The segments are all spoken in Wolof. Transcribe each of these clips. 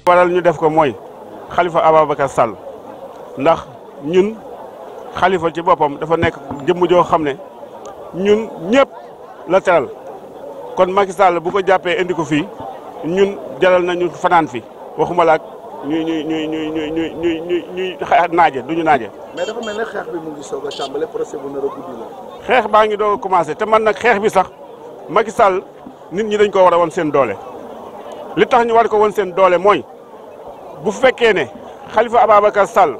waral ñu def ko mooy Khalifa Ababacar Sall ndax ñun Khalifa ci boppam dafa nekk jëmm joo xam ne ñun ñëpp la teral kon Macky Sall bu ko jàppee indi ko fii ñun jaral nañu fanaan fi waxuma la ak ñuy naaje duñu naaje. mais dafa mel ne xeex bi mu ngi soog a tàmbale procès bu nar a guddi la. xeex baa ngi doog a commencé te man nag xeex bi sax Macky Sall nit ñi dañ ko war a won seen doole li tax ñu war ko won seen doole mooy bu fekkee ne Khalifa Ababacar Sall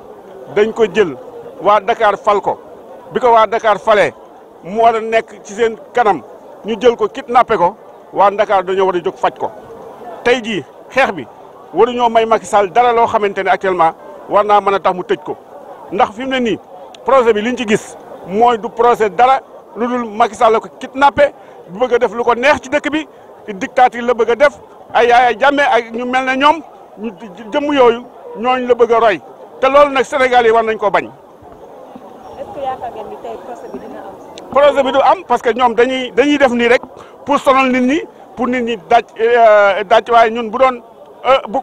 dañ ko jël waa Dakar fal ko bi ko waa Dakar falee mu war a nekk ci seen kanam ñu jël ko kidnappé ko waa Dakar dañoo war a jóg faj ko tey jii xeex bi waruñoo may Macky Sall dara loo xamante ne actuellement war naa mën a tax mu tëj ko ndax fi mu ne nii projet bi liñ ci gis mooy du projet dara lu dul Macky Sall ko kidnappé bu bëgg a def lu ko neex ci dëkk bi dictature la bëgg a def ay Yaya Jammeh ak ñu mel ne ñoom ñu jëmm yooyu ñooñu la bëgg a roy te loolu nag Sénégal yi war nañ ko bañ. est-ce que yaakaar ngeen ni tey procès bi dina am. projet bi du am parce que ñoom dañuy def nii rek pour sonal nit ñi pour nit ñi daj waaye ñun bu doon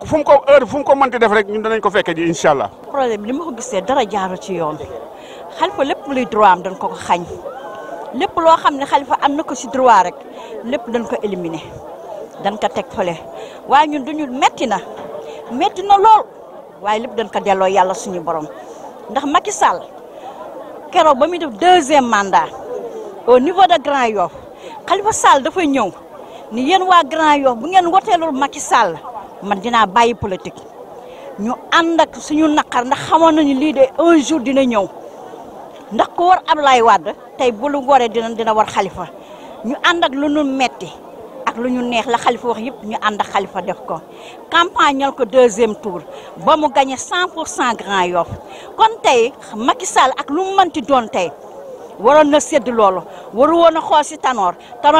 fu mu ko mënti def rek ñun danañ ko fekke ji incha allah. projet bi li ma ko gisee dara jaaru ci yoon Khalifa lépp luy droit am dañ ko xañ lépp loo xam ne Khalifa am na ko si droit rek lépp dañ ko éliminer dañ ko teg fële waaye ñun duñu metti na lool waaye lépp dañ ko delloo yàlla suñu borom ndax Macky Sall keroog ba muy def 2e mandat au niveau de Grand Yoff Khalifa Sall dafay ñëw ni yéen waa Grand Yoff bu ngeen woteelul Macky Sall man dinaa bàyyi politique ñu ànd ak suñu naqar ndax xamoon nañu lii de un jour dina ñëw ndax ku war Ablaye Wade tey bu lu waree dina war Khalifa ñu ànd ak lu ñu metti ak lu ñu neex la Khalifa wax yëpp ñu ànd ak Khalifa def ko campagnal ko 2e tour ba mu gagné 100% Grand Yoff kon tey Macky Sall ak lu mu mënti doon tey waroon na sédd loolu waru woon a xool si Tanor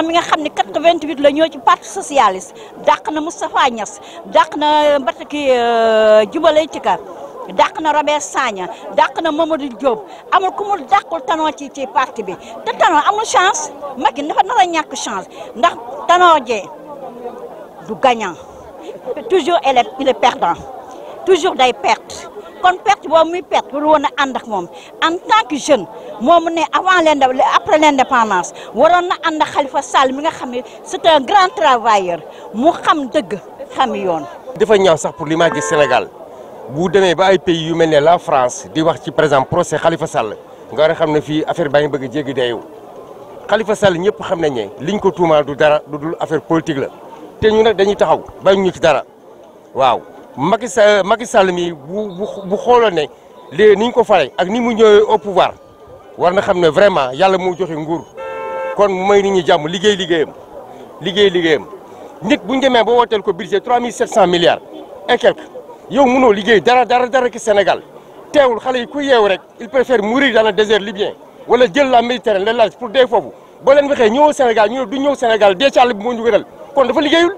mi nga xam ne 88 la ñëw ci parti socialiste dàq na Moustapha Niass dàq na Mbataki Djibalay Tika dàq na Robert Sagna dàq na Mamadou Diop amul ku mu dàqul Tanor ci parti bi te Tanor amul chance Macky dafa nar a ñàkk chance ndax Tanor Dieng du gagnant toujours il est perdant toujours day perte kon perte boobu muy perte waru woon a ànd ak moom en tant que jeune moomu ne après l'indépendance waroon na ànd ak Khalifa Sall mi nga xam ne c'est un grand travailleur mu xam dëgg xam yoon. dafa ñaaw sax pour l'image du Sénégal bu demee ba ay pays yu mel ne la France di wax ci par exemple procès Khalifa Sall nga war a xam ne fii affaire baa ngi bëgg a jéggi dayu Khalifa Sall ñëpp xam nañ ne liñ ko tuumaal du dara du dul affaire politique la te ñu nag dañuy taxaw bañ ñu ci dara waaw. Macky Sall mi bu xooloon ne léegi ni ñu ko fare ak ni mu ñëwee au pouvoir war na xam ne vraiment yàlla moo joxe nguur kon mu may nit ñi jàmm liggéey liggéeyam nit bu ñu demee ba wooteel ko budget 3700 milliards et quelque yow mënoo liggéey dara ki Sénégal teewul xale yi ku yeewu rek il préfère mourir dans le désert libyen wala jël la Méditerranée la large pour dee foofu boo leen waxee ñëw Sénégal ñu ne du ñëw Sénégal dee ci àll bi moo ñu gënal kon dafa liggéeyul.